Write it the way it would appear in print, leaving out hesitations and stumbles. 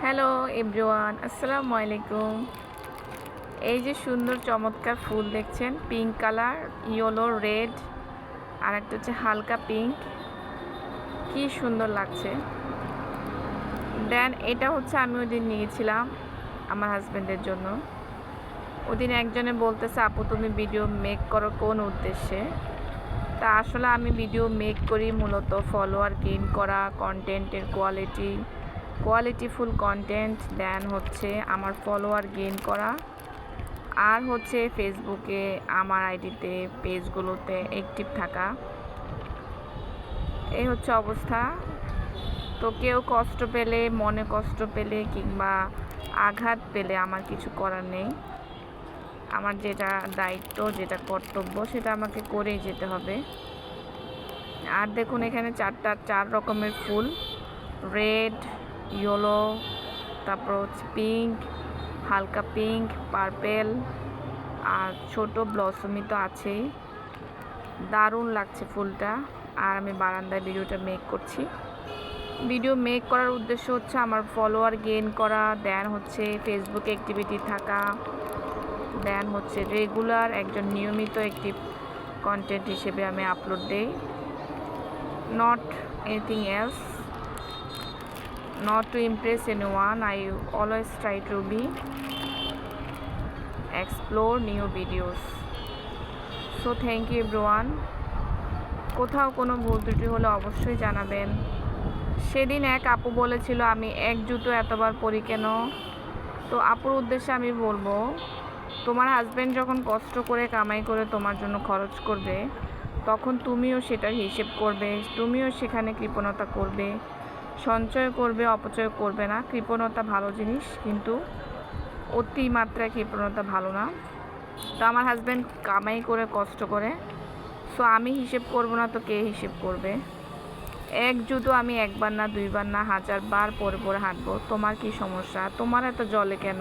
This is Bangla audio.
হ্যালো এভরিওয়ান, আসসালামু আলাইকুম। এই যে সুন্দর চমৎকার ফুল দেখছেন, পিঙ্ক কালার, ইয়েলো, রেড, আর একটা হচ্ছে হালকা পিঙ্ক। কি সুন্দর লাগছে। দেন এটা হচ্ছে আমি ওই দিন নিয়েছিলাম আমার হাজব্যান্ডের জন্য। ওদিন একজনে বলতেছে, আপু তুমি ভিডিও মেক করো কোন উদ্দেশ্যে? তা আসলে আমি ভিডিও মেক করি মূলত ফলোয়ার গেইন করা, কন্টেন্টের কোয়ালিটিফুল কন্টেন্ট, দেন হচ্ছে আমার ফলোয়ার গেইন করা, আর হচ্ছে ফেসবুকে আমার আইডিতে পেজগুলোতে অ্যাক্টিভ থাকা। এই হচ্ছে অবস্থা। তো কেউ কষ্ট পেলে, মনে কষ্ট পেলে কিংবা আঘাত পেলে আমার কিছু করার নেই। আমার যেটা দায়িত্ব, যেটা কর্তব্য, সেটা আমাকে করেই যেতে হবে। আর দেখুন এখানে চার রকমের ফুল, রেড, ইয়েলো, তারপর হচ্ছে পিঙ্ক, হালকা পিঙ্ক, পার্পেল, আর ছোট ব্লসমি তো আছেই। দারুণ লাগছে ফুলটা। আর আমি বারান্দায় ভিডিওটা মেক করছি। ভিডিও মেক করার উদ্দেশ্য হচ্ছে আমার ফলোয়ার গেইন করা, দেন হচ্ছে ফেসবুকে অ্যাক্টিভিটি থাকা, দেন হচ্ছে রেগুলার একজন নিয়মিত অ্যাক্টিভ কন্টেন্ট হিসেবে আমি আপলোড দেই। Not anything else, not to impress anyone. I always try to be explore new videos. So thank you everyone. কোথাও কোনো ভুল ত্রুটি হলে অবশ্যই জানাবেন। সেদিন এক আপু বলেছিল আমি এক জুতো এতবার পরি কেন। তো আপুর উদ্দেশ্যে আমি বলবো, তোমার হাজব্যান্ড যখন কষ্ট করে কামাই করে তোমার জন্য খরচ করবে, তখন তুমিও সেটার হিসেব করবে, তুমিও সেখানে কৃপণতা করবে, সঞ্চয় করবে, অপচয় করবে না। কৃপণতা ভালো জিনিস, কিন্তু অতিমাত্রায় কৃপণতা ভালো না। তো আমার হাজব্যান্ড কামাই করে কষ্ট করে, সো আমি হিসেব করব না তো কে হিসেব করবে? এক জুতো আমি একবার না, দুইবার না, 1000 বার পরে পরে হাঁটবো। তোমার কি সমস্যা? তোমার এত জলে কেন?